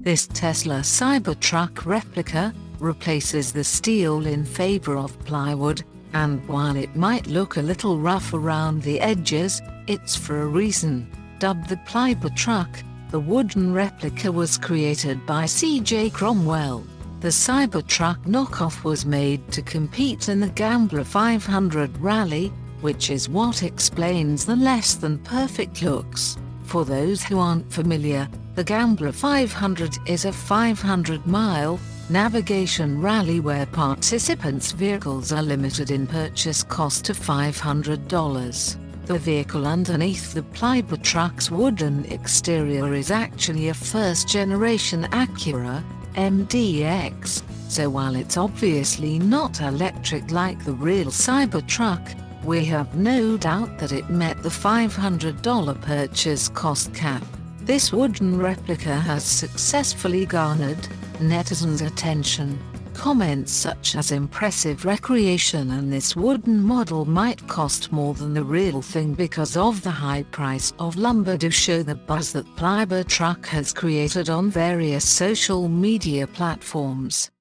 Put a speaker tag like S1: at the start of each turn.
S1: This Tesla Cybertruck replica replaces the steel in favor of plywood, and while it might look a little rough around the edges, it's for a reason. Dubbed the Cybertruck, the wooden replica was created by C.J. Cromwell. The Cybertruck knockoff was made to compete in the Gambler 500 rally, which is what explains the less than perfect looks. For those who aren't familiar, the Gambler 500 is a 500-mile navigation rally where participants' vehicles are limited in purchase cost to $500. The vehicle underneath the Cybertruck's wooden exterior is actually a first-generation Acura MDX, so while it's obviously not electric like the real Cybertruck, we have no doubt that it met the $500 purchase cost cap. This wooden replica has successfully garnered netizens' attention. Comments such as "impressive recreation" and "this wooden model might cost more than the real thing because of the high price of lumber" do show the buzz that Cybertruck has created on various social media platforms.